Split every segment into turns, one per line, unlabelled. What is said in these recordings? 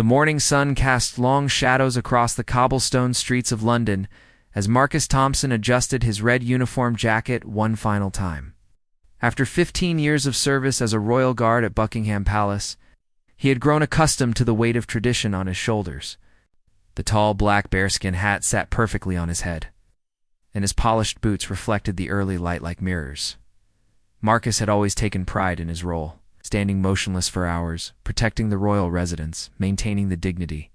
The morning sun cast long shadows across the cobblestone streets of London as Marcus Thompson adjusted his red uniform jacket one final time. After 15 years of service as a royal guard at Buckingham Palace, he had grown accustomed to the weight of tradition on his shoulders. The tall black bearskin hat sat perfectly on his head, and his polished boots reflected the early light like mirrors. Marcus had always taken pride in his role, standing motionless for hours, protecting the royal residence, maintaining the dignity,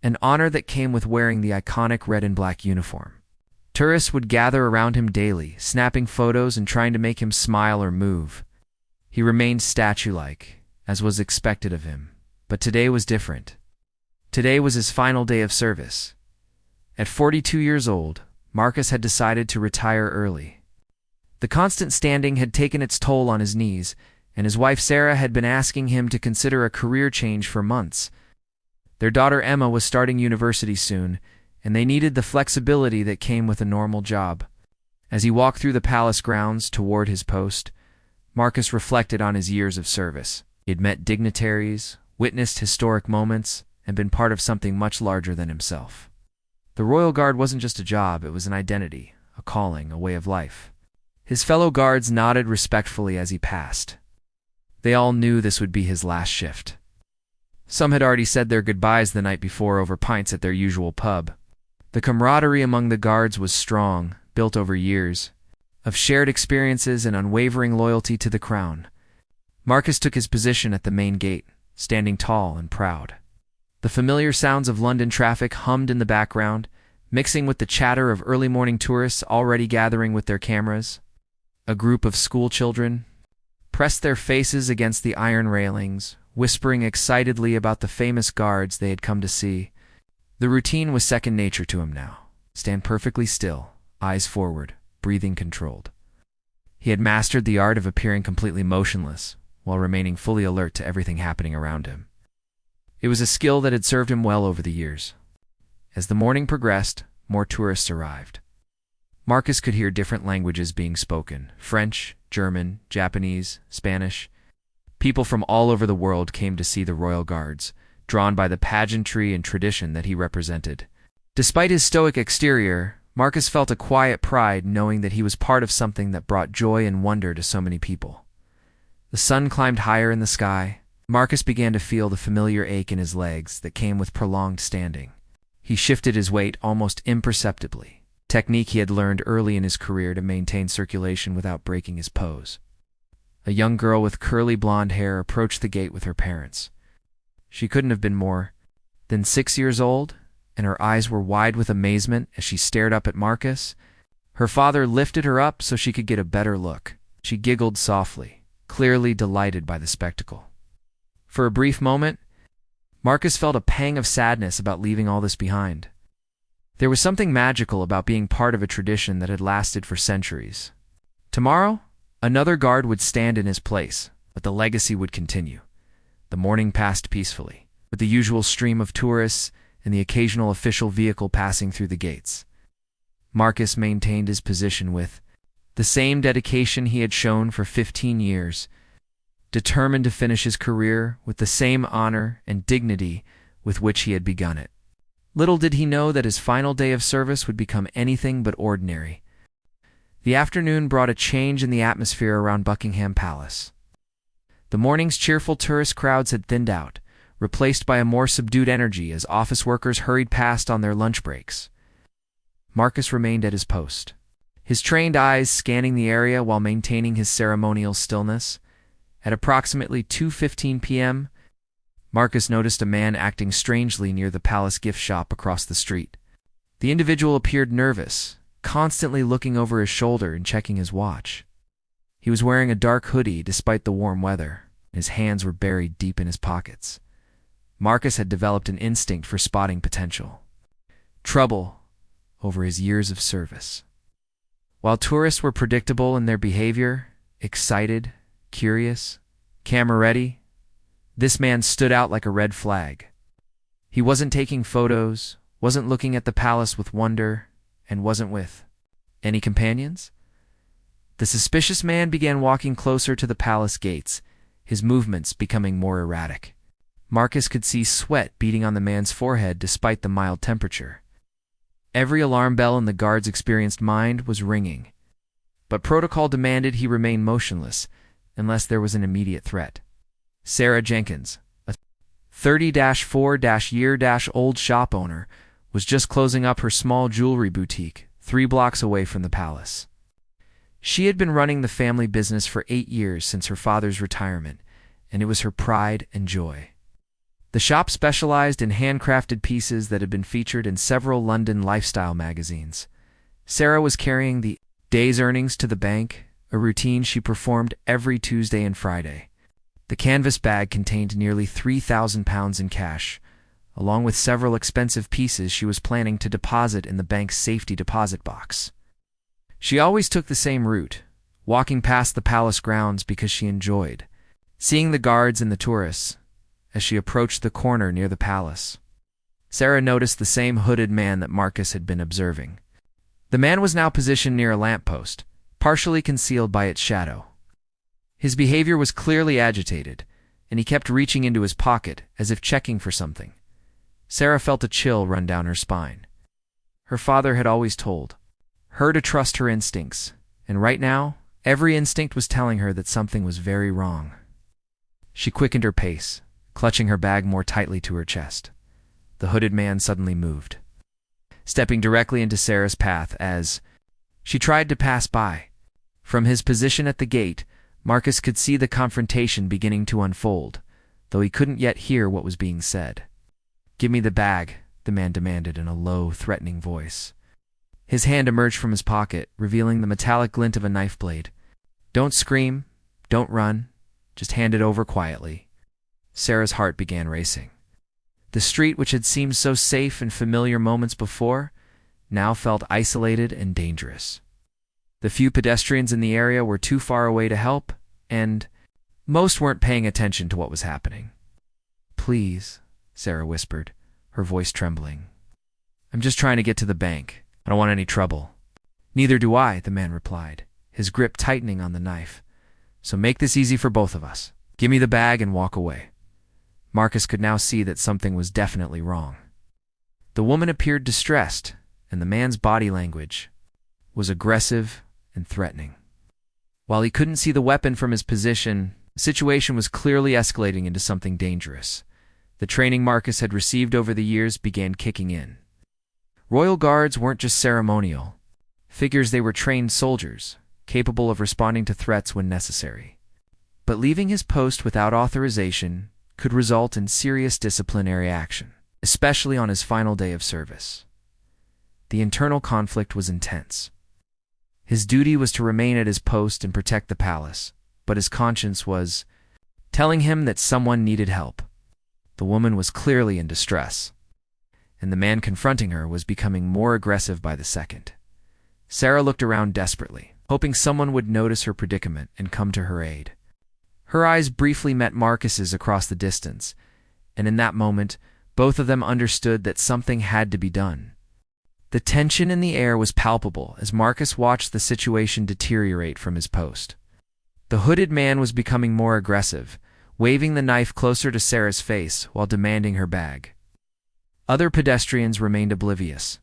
an honor that came with wearing the iconic red and black uniform. Tourists would gather around him daily, snapping photos and trying to make him smile or move. He remained statue-like, as was expected of him, but today was different. Today was his final day of service. At 42 years old, Marcus had decided to retire early. The constant standing had taken its toll on his knees, and his wife Sarah had been asking him to consider a career change for months. Their daughter Emma was starting university soon, and they needed the flexibility that came with a normal job. As he walked through the palace grounds toward his post, Marcus reflected on his years of service. He had met dignitaries, witnessed historic moments, and been part of something much larger than himself. The Royal Guard wasn't just a job, it was an identity, a calling, a way of life. His fellow guards nodded respectfully as he passed. They all knew this would be his last shift. Some had already said their goodbyes the night before over pints at their usual pub. The camaraderie among the guards was strong, built over years, of shared experiences and unwavering loyalty to the crown. Marcus took his position at the main gate, standing tall and proud. The familiar sounds of London traffic hummed in the background, mixing with the chatter of early morning tourists already gathering with their cameras. A group of school children pressed their faces against the iron railings, whispering excitedly about the famous guards they had come to see. The routine was second nature to him now. Stand perfectly still, eyes forward, breathing controlled. He had mastered the art of appearing completely motionless, while remaining fully alert to everything happening around him. It was a skill that had served him well over the years. As the morning progressed, more tourists arrived. Marcus could hear different languages being spoken: French, German, Japanese, Spanish. People from all over the world came to see the royal guards, drawn by the pageantry and tradition that he represented. Despite his stoic exterior, Marcus felt a quiet pride knowing that he was part of something that brought joy and wonder to so many people. The sun climbed higher in the sky. Marcus began to feel the familiar ache in his legs that came with prolonged standing. He shifted his weight almost imperceptibly, technique he had learned early in his career to maintain circulation without breaking his pose. A young girl with curly blonde hair approached the gate with her parents. She couldn't have been more than 6 years old, and her eyes were wide with amazement as she stared up at Marcus. Her father lifted her up so she could get a better look. She giggled softly, clearly delighted by the spectacle. For a brief moment, Marcus felt a pang of sadness about leaving all this behind. There was something magical about being part of a tradition that had lasted for centuries. Tomorrow, another guard would stand in his place, but the legacy would continue. The morning passed peacefully, with the usual stream of tourists and the occasional official vehicle passing through the gates. Marcus maintained his position with the same dedication he had shown for 15 years, determined to finish his career with the same honor and dignity with which he had begun it. Little did he know that his final day of service would become anything but ordinary. The afternoon brought a change in the atmosphere around Buckingham Palace. The morning's cheerful tourist crowds had thinned out, replaced by a more subdued energy as office workers hurried past on their lunch breaks. Marcus remained at his post, his trained eyes scanning the area while maintaining his ceremonial stillness. At approximately 2:15 p.m., Marcus noticed a man acting strangely near the palace gift shop across the street. The individual appeared nervous, constantly looking over his shoulder and checking his watch. He was wearing a dark hoodie despite the warm weather. His hands were buried deep in his pockets. Marcus had developed an instinct for spotting potential trouble over his years of service. While tourists were predictable in their behavior, excited, curious, camera-ready, this man stood out like a red flag. He wasn't taking photos, wasn't looking at the palace with wonder, and wasn't with any companions. The suspicious man began walking closer to the palace gates, his movements becoming more erratic. Marcus could see sweat beading on the man's forehead despite the mild temperature. Every alarm bell in the guard's experienced mind was ringing, but protocol demanded he remain motionless unless there was an immediate threat. Sarah Jenkins, a 30-4-year-old shop owner, was just closing up her small jewelry boutique 3 blocks away from the palace. She had been running the family business for 8 years since her father's retirement, and it was her pride and joy. The shop specialized in handcrafted pieces that had been featured in several London lifestyle magazines. Sarah was carrying the day's earnings to the bank, a routine she performed every Tuesday and Friday. The canvas bag contained nearly £3,000 in cash, along with several expensive pieces she was planning to deposit in the bank's safety deposit box. She always took the same route, walking past the palace grounds because she enjoyed seeing the guards and the tourists. As she approached the corner near the palace, Sarah noticed the same hooded man that Marcus had been observing. The man was now positioned near a lamppost, partially concealed by its shadow. His behavior was clearly agitated, and he kept reaching into his pocket as if checking for something. Sarah felt a chill run down her spine. Her father had always told her to trust her instincts, and right now, every instinct was telling her that something was very wrong. She quickened her pace, clutching her bag more tightly to her chest. The hooded man suddenly moved, stepping directly into Sarah's path as she tried to pass by. From his position at the gate, Marcus could see the confrontation beginning to unfold, though he couldn't yet hear what was being said. "Give me the bag," the man demanded in a low, threatening voice. His hand emerged from his pocket, revealing the metallic glint of a knife blade. "Don't scream, don't run, just hand it over quietly." Sarah's heart began racing. The street, which had seemed so safe and familiar moments before, now felt isolated and dangerous. The few pedestrians in the area were too far away to help, and most weren't paying attention to what was happening. "Please," Sarah whispered, her voice trembling. "I'm just trying to get to the bank. I don't want any trouble." "Neither do I," the man replied, his grip tightening on the knife. "So make this easy for both of us. Give me the bag and walk away." Marcus could now see that something was definitely wrong. The woman appeared distressed, and the man's body language was aggressive and threatening. While he couldn't see the weapon from his position, the situation was clearly escalating into something dangerous. The training Marcus had received over the years began kicking in. Royal guards weren't just ceremonial figures, they were trained soldiers, capable of responding to threats when necessary. But leaving his post without authorization could result in serious disciplinary action, especially on his final day of service. The internal conflict was intense. His duty was to remain at his post and protect the palace, but his conscience was telling him that someone needed help. The woman was clearly in distress, and the man confronting her was becoming more aggressive by the second. Sarah looked around desperately, hoping someone would notice her predicament and come to her aid. Her eyes briefly met Marcus's across the distance, and in that moment, both of them understood that something had to be done. The tension in the air was palpable as Marcus watched the situation deteriorate from his post. The hooded man was becoming more aggressive, waving the knife closer to Sarah's face while demanding her bag. Other pedestrians remained oblivious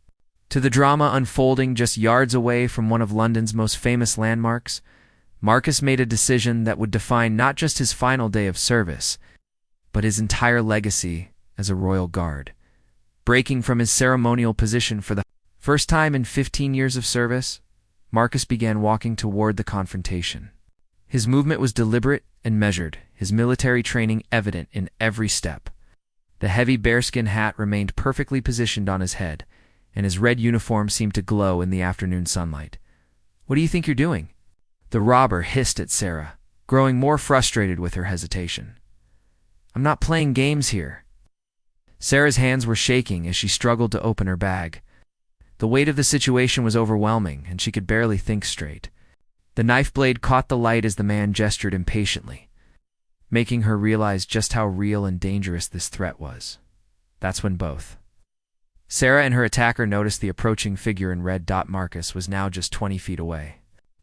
to the drama unfolding just yards away from one of London's most famous landmarks. Marcus made a decision that would define not just his final day of service, but his entire legacy as a royal guard. Breaking from his ceremonial position for the first time in 15 years of service, Marcus began walking toward the confrontation. His movement was deliberate and measured, his military training evident in every step. The heavy bearskin hat remained perfectly positioned on his head, and his red uniform seemed to glow in the afternoon sunlight. "What do you think you're doing?" The robber hissed at Sarah, growing more frustrated with her hesitation. "I'm not playing games here." Sarah's hands were shaking as she struggled to open her bag. The weight of the situation was overwhelming, and she could barely think straight. The knife blade caught the light as the man gestured impatiently, making her realize just how real and dangerous this threat was. That's when both Sarah and her attacker noticed the approaching figure in red. Marcus was now just 20 feet away,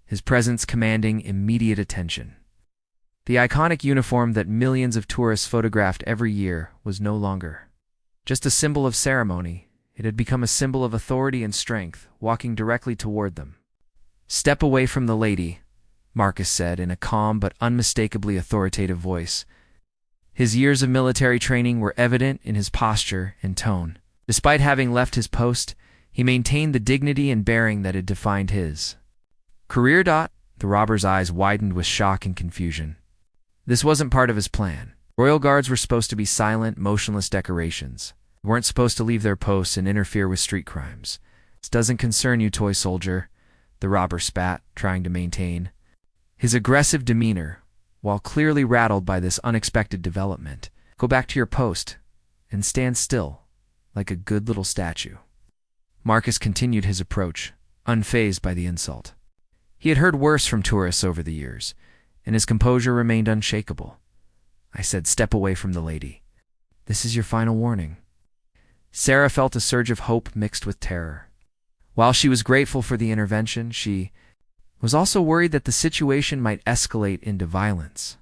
his presence commanding immediate attention. The iconic uniform that millions of tourists photographed every year was no longer just a symbol of ceremony. It had become a symbol of authority and strength, walking directly toward them. "Step away from the lady," Marcus said in a calm but unmistakably authoritative voice. His years of military training were evident in his posture and tone. Despite having left his post, he maintained the dignity and bearing that had defined his career. The robber's eyes widened with shock and confusion. This wasn't part of his plan. Royal guards were supposed to be silent, motionless decorations. They weren't supposed to leave their posts and interfere with street crimes. "This doesn't concern you, toy soldier," the robber spat, trying to maintain his aggressive demeanor, while clearly rattled by this unexpected development. "Go back to your post and stand still, like a good little statue." Marcus continued his approach, unfazed by the insult. He had heard worse from tourists over the years, and his composure remained unshakable. "I said step away from the lady. This is your final warning." Sarah felt a surge of hope mixed with terror. While she was grateful for the intervention, she was also worried that the situation might escalate into violence.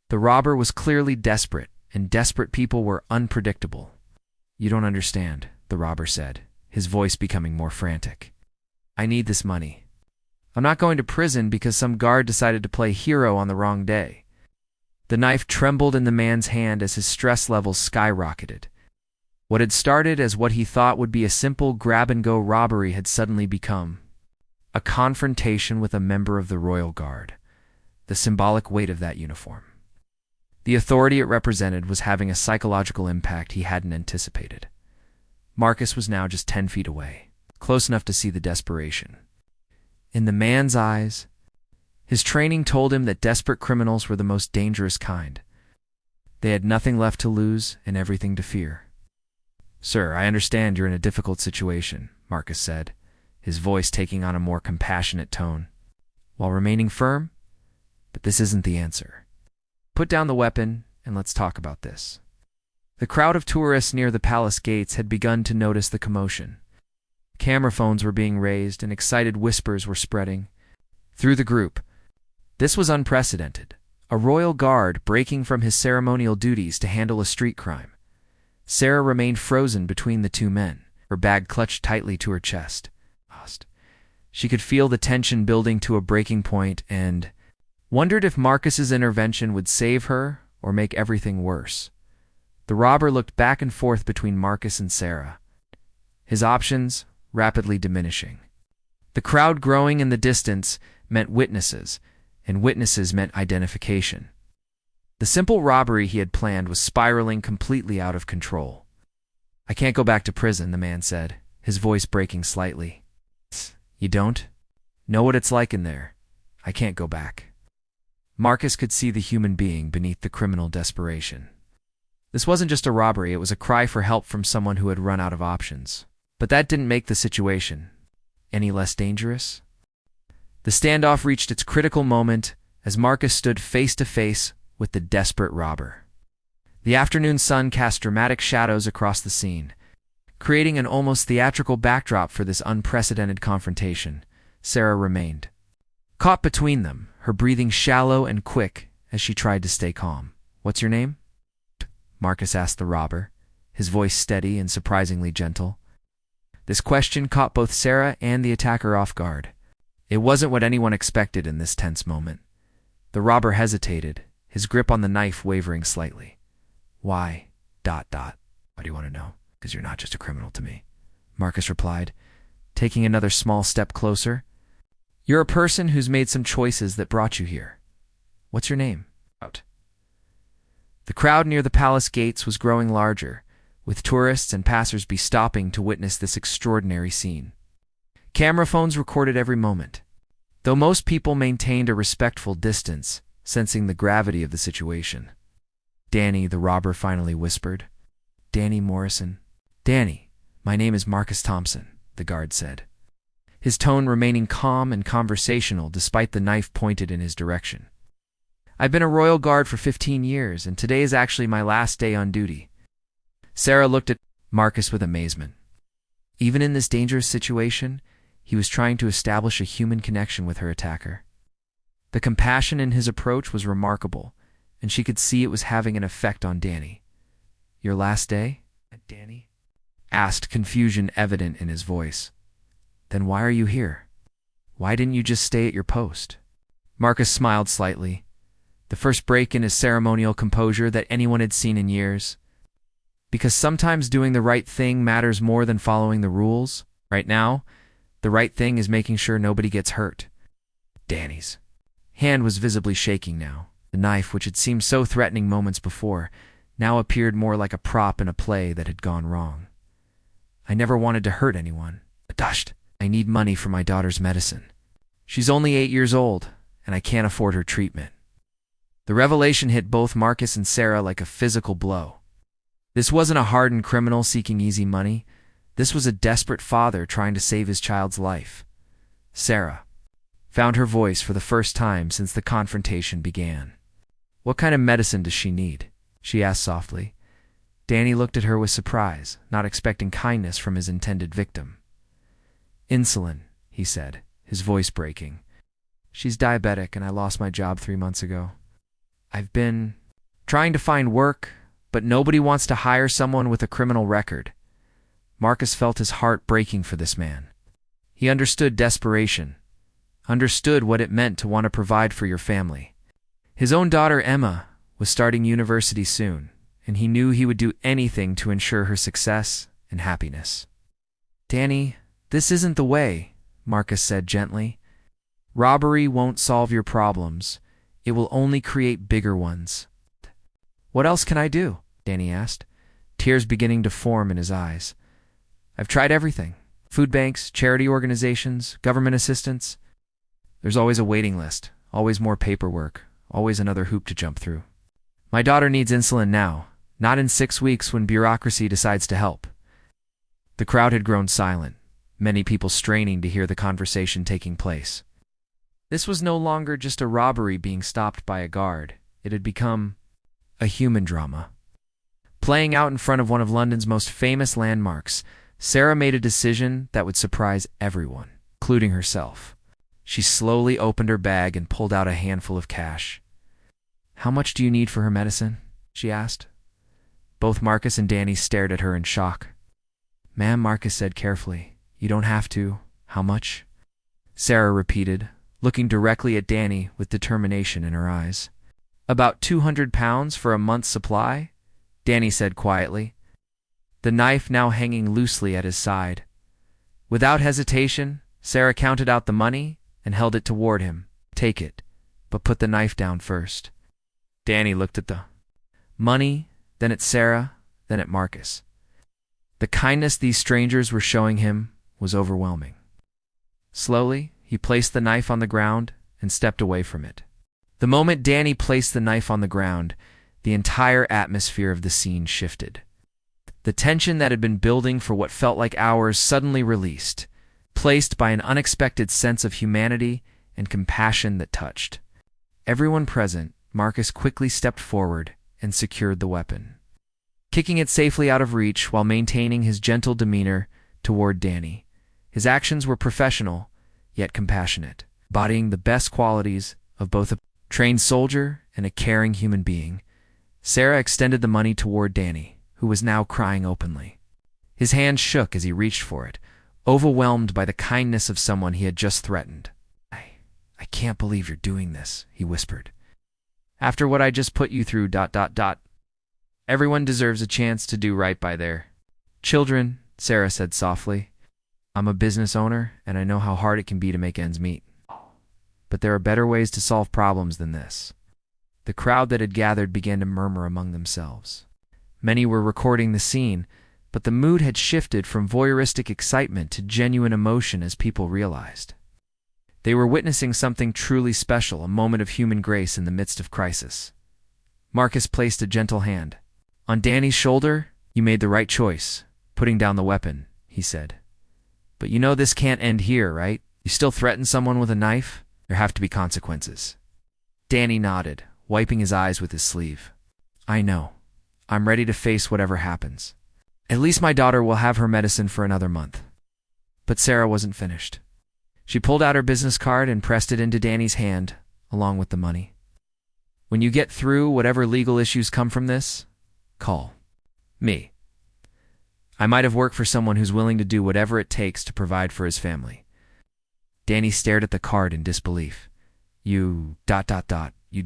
The robber was clearly desperate, and desperate people were unpredictable. "You don't understand," the robber said, his voice becoming more frantic. "I need this money. I'm not going to prison because some guard decided to play hero on the wrong day." The knife trembled in the man's hand as his stress levels skyrocketed. What had started as what he thought would be a simple grab-and-go robbery had suddenly become a confrontation with a member of the Royal Guard. The symbolic weight of that uniform, the authority it represented, was having a psychological impact he hadn't anticipated. Marcus was now just 10 feet away, close enough to see the desperation in the man's eyes. His training told him that desperate criminals were the most dangerous kind. They had nothing left to lose and everything to fear. "Sir, I understand you're in a difficult situation," Marcus said, his voice taking on a more compassionate tone, while remaining firm. "But this isn't the answer. Put down the weapon and let's talk about this." The crowd of tourists near the palace gates had begun to notice the commotion. Camera phones were being raised and excited whispers were spreading through the group. This was unprecedented. A royal guard breaking from his ceremonial duties to handle a street crime. Sarah remained frozen between the two men, her bag clutched tightly to her chest. She could feel the tension building to a breaking point and wondered if Marcus's intervention would save her or make everything worse. The robber looked back and forth between Marcus and Sarah, his options rapidly diminishing. The crowd growing in the distance meant witnesses, and witnesses meant identification. The simple robbery he had planned was spiraling completely out of control. "I can't go back to prison," the man said, his voice breaking slightly. "You don't know what it's like in there. I can't go back." Marcus could see the human being beneath the criminal desperation. This wasn't just a robbery, it was a cry for help from someone who had run out of options. But that didn't make the situation any less dangerous. The standoff reached its critical moment as Marcus stood face to face with the desperate robber. The afternoon sun cast dramatic shadows across the scene, creating an almost theatrical backdrop for this unprecedented confrontation. Sarah remained caught between them, her breathing shallow and quick as she tried to stay calm. "What's your name?" Marcus asked the robber, his voice steady and surprisingly gentle. This question caught both Sarah and the attacker off guard. It wasn't what anyone expected in this tense moment. The robber hesitated, his grip on the knife wavering slightly. Why do you want to know? "Because you're not just a criminal to me," Marcus replied, taking another small step closer. "You're a person who's made some choices that brought you here. What's your name?" The crowd near the palace gates was growing larger, with tourists and passers-by stopping to witness this extraordinary scene. Camera phones recorded every moment, though most people maintained a respectful distance, sensing the gravity of the situation. "Danny," the robber finally whispered. "Danny Morrison." "Danny, my name is Marcus Thompson," the guard said, his tone remaining calm and conversational despite the knife pointed in his direction. "I've been a royal guard for 15 years, and today is actually my last day on duty." Sarah looked at Marcus with amazement. Even in this dangerous situation, he was trying to establish a human connection with her attacker. The compassion in his approach was remarkable, and she could see it was having an effect on Danny. "Your last day?" Danny asked, confusion evident in his voice. "Then why are you here? Why didn't you just stay at your post?" Marcus smiled slightly, the first break in his ceremonial composure that anyone had seen in years. "Because sometimes doing the right thing matters more than following the rules. Right now, the right thing is making sure nobody gets hurt." Danny's hand was visibly shaking now. The knife, which had seemed so threatening moments before, now appeared more like a prop in a play that had gone wrong. "I never wanted to hurt anyone. Dashed. I need money for my daughter's medicine. She's only 8 years old, and I can't afford her treatment." The revelation hit both Marcus and Sarah like a physical blow. This wasn't a hardened criminal seeking easy money. This was a desperate father trying to save his child's life. Sarah found her voice for the first time since the confrontation began. "What kind of medicine does she need?" she asked softly. Danny looked at her with surprise, not expecting kindness from his intended victim. "Insulin," he said, his voice breaking. "She's diabetic and I lost my job 3 months ago. I've been trying to find work, but nobody wants to hire someone with a criminal record." Marcus felt his heart breaking for this man. He understood desperation, understood what it meant to want to provide for your family. His own daughter, Emma, was starting university soon, and he knew he would do anything to ensure her success and happiness. "Danny, this isn't the way," Marcus said gently. "Robbery won't solve your problems. It will only create bigger ones." "What else can I do?" Danny asked, tears beginning to form in his eyes. "I've tried everything. Food banks, charity organizations, government assistance. There's always a waiting list, always more paperwork, always another hoop to jump through. My daughter needs insulin now, not in 6 weeks when bureaucracy decides to help." The crowd had grown silent, many people straining to hear the conversation taking place. This was no longer just a robbery being stopped by a guard. It had become a human drama. Playing out in front of one of London's most famous landmarks, Sarah made a decision that would surprise everyone, including herself. She slowly opened her bag and pulled out a handful of cash. "How much do you need for her medicine?" she asked. Both Marcus and Danny stared at her in shock. "Ma'am," Marcus said carefully, "you don't have to. How much?" Sarah repeated, looking directly at Danny with determination in her eyes. "About £200 for a month's supply," Danny said quietly, the knife now hanging loosely at his side. Without hesitation, Sarah counted out the money and held it toward him. "Take it, but put the knife down first." Danny looked at the money, then at Sarah, then at Marcus. The kindness these strangers were showing him was overwhelming. Slowly, he placed the knife on the ground and stepped away from it. The moment Danny placed the knife on the ground, the entire atmosphere of the scene shifted. The tension that had been building for what felt like hours suddenly released, placed by an unexpected sense of humanity and compassion that touched everyone present. Marcus quickly stepped forward and secured the weapon, kicking it safely out of reach while maintaining his gentle demeanor toward Danny. His actions were professional, yet compassionate, embodying the best qualities of both a trained soldier and a caring human being. Sarah extended the money toward Danny, who was now crying openly. His hand shook as he reached for it, overwhelmed by the kindness of someone he had just threatened. I can't believe you're doing this," he whispered. "After what I just put you through... Everyone deserves a chance to do right by their children," Sarah said softly. "I'm a business owner, and I know how hard it can be to make ends meet. But there are better ways to solve problems than this." The crowd that had gathered began to murmur among themselves. Many were recording the scene, but the mood had shifted from voyeuristic excitement to genuine emotion as people realized they were witnessing something truly special, a moment of human grace in the midst of crisis. Marcus placed a gentle hand on Danny's shoulder. "You made the right choice, putting down the weapon," he said. "But you know this can't end here, right? You still threaten someone with a knife? There have to be consequences." Danny nodded, wiping his eyes with his sleeve. "I know. I'm ready to face whatever happens. At least my daughter will have her medicine for another month." But Sarah wasn't finished. She pulled out her business card and pressed it into Danny's hand, along with the money. When you get through whatever legal issues come from this, call me. I might have worked for someone who's willing to do whatever it takes to provide for his family. Danny stared at the card in disbelief. You'd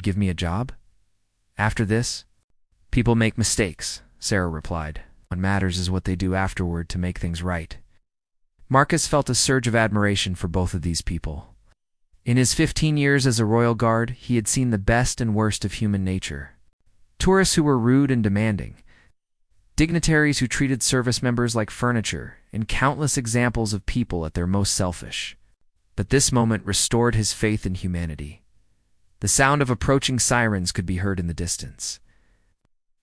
give me a job? After this? People make mistakes, Sarah replied. What matters is what they do afterward to make things right. Marcus felt a surge of admiration for both of these people. In his 15 years as a royal guard, he had seen the best and worst of human nature. Tourists who were rude and demanding, dignitaries who treated service members like furniture, and countless examples of people at their most selfish. But this moment restored his faith in humanity. The sound of approaching sirens could be heard in the distance.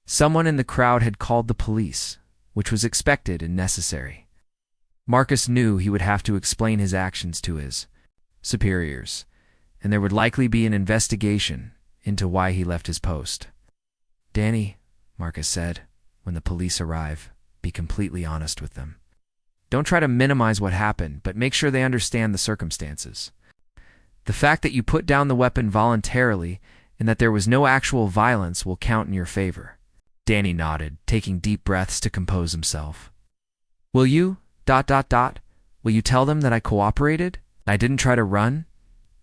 Someone in the crowd had called the police, which was expected and necessary. Marcus knew he would have to explain his actions to his superiors, and there would likely be an investigation into why he left his post. Danny, Marcus said, when the police arrive, be completely honest with them. Don't try to minimize what happened, but make sure they understand the circumstances. The fact that you put down the weapon voluntarily and that there was no actual violence will count in your favor. Danny nodded, taking deep breaths to compose himself. Will you, will you tell them that I cooperated? I didn't try to run?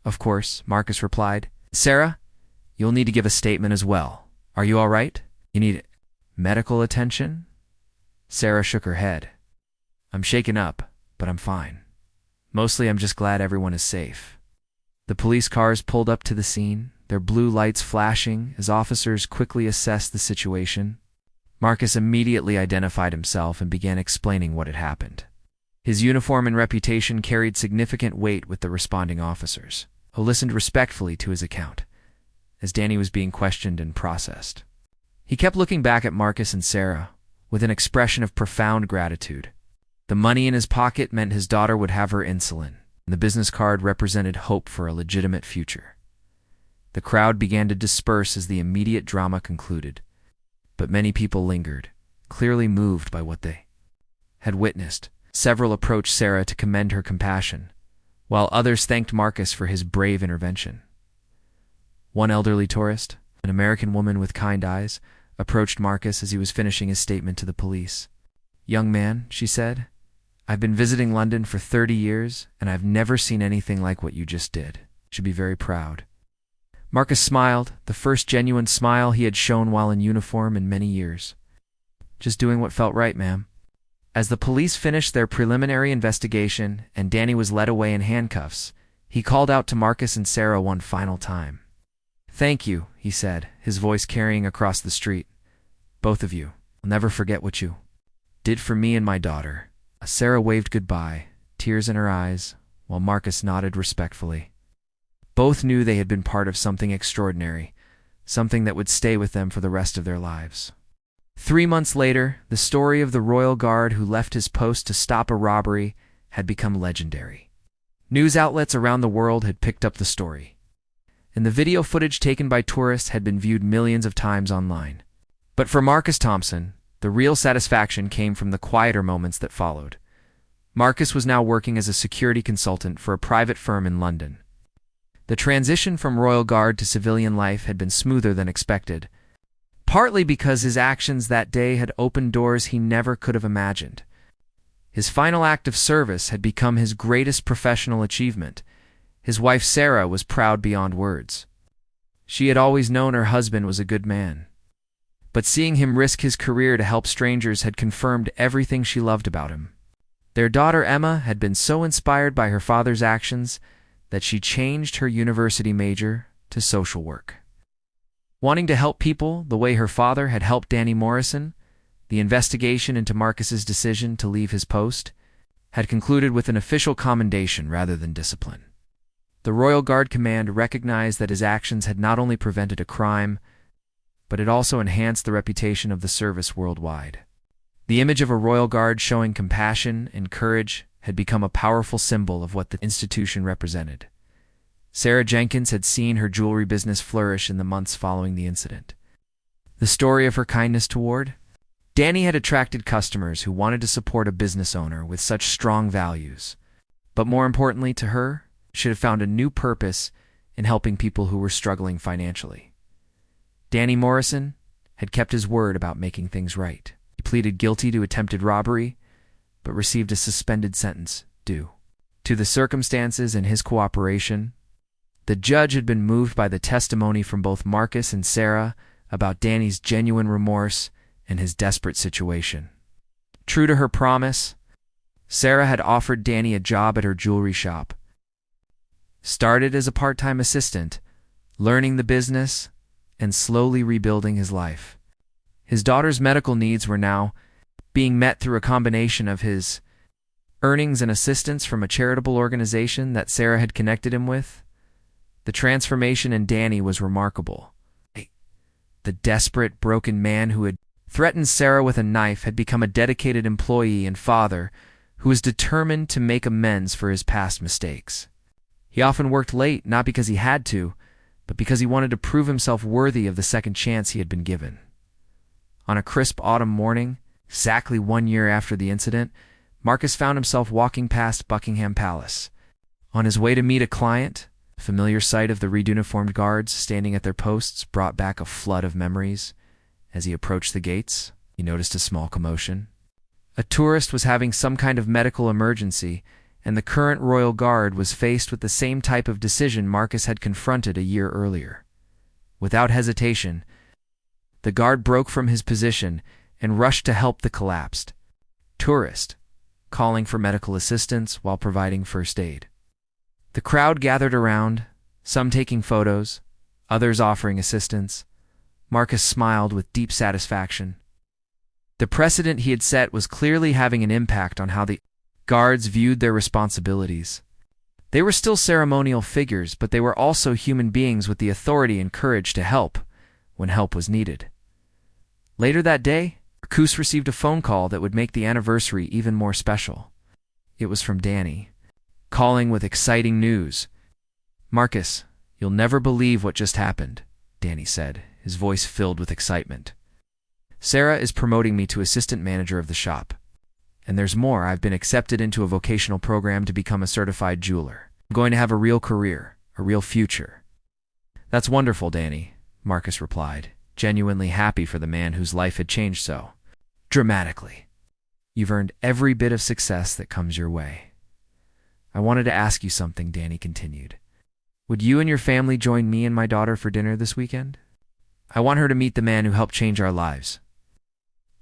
Of course, Marcus replied. Sarah, you'll need to give a statement as well. Are you all right? You need medical attention? Sarah shook her head. I'm shaken up, but I'm fine. Mostly I'm just glad everyone is safe. The police cars pulled up to the scene, their blue lights flashing as officers quickly assessed the situation. Marcus immediately identified himself and began explaining what had happened. His uniform and reputation carried significant weight with the responding officers, who listened respectfully to his account, as Danny was being questioned and processed. He kept looking back at Marcus and Sarah, with an expression of profound gratitude. The money in his pocket meant his daughter would have her insulin, and the business card represented hope for a legitimate future. The crowd began to disperse as the immediate drama concluded, but many people lingered, clearly moved by what they had witnessed. Several approached Sarah to commend her compassion, while others thanked Marcus for his brave intervention. One elderly tourist, an American woman with kind eyes, approached Marcus as he was finishing his statement to the police. Young man, she said, I've been visiting London for 30 years, and I've never seen anything like what you just did. You should be very proud. Marcus smiled, the first genuine smile he had shown while in uniform in many years. Just doing what felt right, ma'am. As the police finished their preliminary investigation and Danny was led away in handcuffs, he called out to Marcus and Sarah one final time. Thank you, he said, his voice carrying across the street. Both of you. I'll never forget what you did for me and my daughter. Sarah waved goodbye, tears in her eyes, while Marcus nodded respectfully. Both knew they had been part of something extraordinary, something that would stay with them for the rest of their lives. 3 months later, the story of the royal guard who left his post to stop a robbery had become legendary. News outlets around the world had picked up the story, and the video footage taken by tourists had been viewed millions of times online. But for Marcus Thompson, the real satisfaction came from the quieter moments that followed. Marcus was now working as a security consultant for a private firm in London. The transition from royal guard to civilian life had been smoother than expected, partly because his actions that day had opened doors he never could have imagined. His final act of service had become his greatest professional achievement. His wife Sarah was proud beyond words. She had always known her husband was a good man, but seeing him risk his career to help strangers had confirmed everything she loved about him. Their daughter Emma had been so inspired by her father's actions that she changed her university major to social work. Wanting to help people the way her father had helped Danny Morrison, the investigation into Marcus's decision to leave his post had concluded with an official commendation rather than discipline. The Royal Guard Command recognized that his actions had not only prevented a crime, but it also enhanced the reputation of the service worldwide. The image of a Royal Guard showing compassion and courage had become a powerful symbol of what the institution represented. Sarah Jenkins had seen her jewelry business flourish in the months following the incident. The story of her kindness toward Danny had attracted customers who wanted to support a business owner with such strong values. But more importantly to her, she had found a new purpose in helping people who were struggling financially. Danny Morrison had kept his word about making things right. He pleaded guilty to attempted robbery, but received a suspended sentence due to the circumstances and his cooperation. The judge had been moved by the testimony from both Marcus and Sarah about Danny's genuine remorse and his desperate situation. True to her promise, Sarah had offered Danny a job at her jewelry shop. Started as a part-time assistant, learning the business and slowly rebuilding his life. His daughter's medical needs were now being met through a combination of his earnings and assistance from a charitable organization that Sarah had connected him with. The transformation in Danny was remarkable. The desperate, broken man who had threatened Sarah with a knife had become a dedicated employee and father who was determined to make amends for his past mistakes. He often worked late, not because he had to, but because he wanted to prove himself worthy of the second chance he had been given. On a crisp autumn morning, exactly 1 year after the incident, Marcus found himself walking past Buckingham Palace. On his way to meet a client, a familiar sight of the red-uniformed guards standing at their posts brought back a flood of memories. As he approached the gates, he noticed a small commotion. A tourist was having some kind of medical emergency, and the current royal guard was faced with the same type of decision Marcus had confronted a year earlier. Without hesitation, the guard broke from his position and rushed to help the collapsed tourist, calling for medical assistance while providing first aid. The crowd gathered around, some taking photos, others offering assistance. Marcus smiled with deep satisfaction. The precedent he had set was clearly having an impact on how the guards viewed their responsibilities. They were still ceremonial figures, but they were also human beings with the authority and courage to help when help was needed. Later that day, Marcus received a phone call that would make the anniversary even more special. It was from Danny, calling with exciting news. "Marcus, you'll never believe what just happened," Danny said, his voice filled with excitement. "Sarah is promoting me to assistant manager of the shop. And there's more, I've been accepted into a vocational program to become a certified jeweler. I'm going to have a real career, a real future." "That's wonderful, Danny," Marcus replied, genuinely happy for the man whose life had changed so dramatically. "You've earned every bit of success that comes your way." "I wanted to ask you something," Danny continued. "Would you and your family join me and my daughter for dinner this weekend? I want her to meet the man who helped change our lives.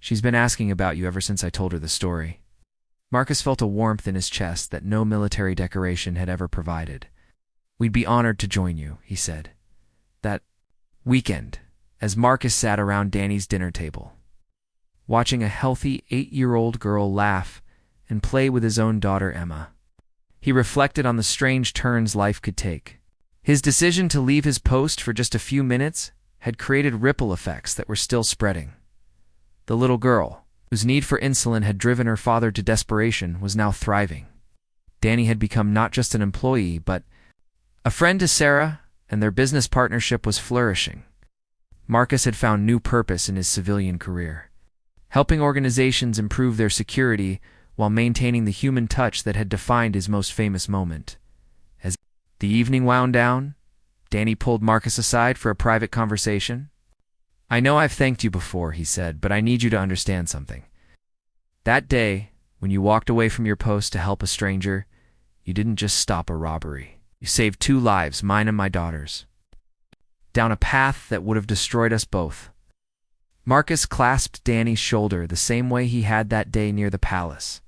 She's been asking about you ever since I told her the story." Marcus felt a warmth in his chest that no military decoration had ever provided. "We'd be honored to join you," he said. That weekend, as Marcus sat around Danny's dinner table, watching a healthy 8-year-old girl laugh and play with his own daughter Emma, he reflected on the strange turns life could take. His decision to leave his post for just a few minutes had created ripple effects that were still spreading. The little girl, whose need for insulin had driven her father to desperation, was now thriving. Danny had become not just an employee, but a friend to Sarah, and their business partnership was flourishing. Marcus had found new purpose in his civilian career, helping organizations improve their security while maintaining the human touch that had defined his most famous moment. As the evening wound down, Danny pulled Marcus aside for a private conversation. "I know I've thanked you before," he said, "but I need you to understand something. That day, when you walked away from your post to help a stranger, you didn't just stop a robbery. You saved 2 lives, mine and my daughter's, down a path that would have destroyed us both." Marcus clasped Danny's shoulder the same way he had that day near the palace.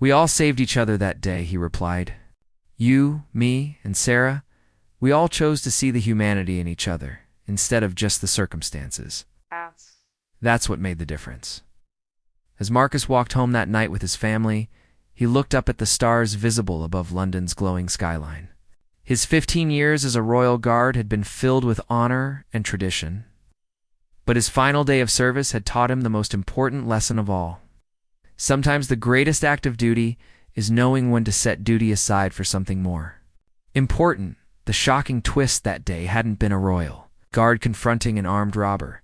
"We all saved each other that day," he replied. "You, me, and Sarah, we all chose to see the humanity in each other instead of just the circumstances. That's what made the difference." As Marcus walked home that night with his family, he looked up at the stars visible above London's glowing skyline. His 15 years as a royal guard had been filled with honor and tradition, but his final day of service had taught him the most important lesson of all. Sometimes the greatest act of duty is knowing when to set duty aside for something more important. The shocking twist that day hadn't been a royal guard confronting an armed robber.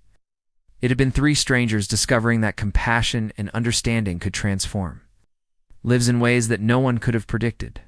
It had been 3 strangers discovering that compassion and understanding could transform lives in ways that no one could have predicted.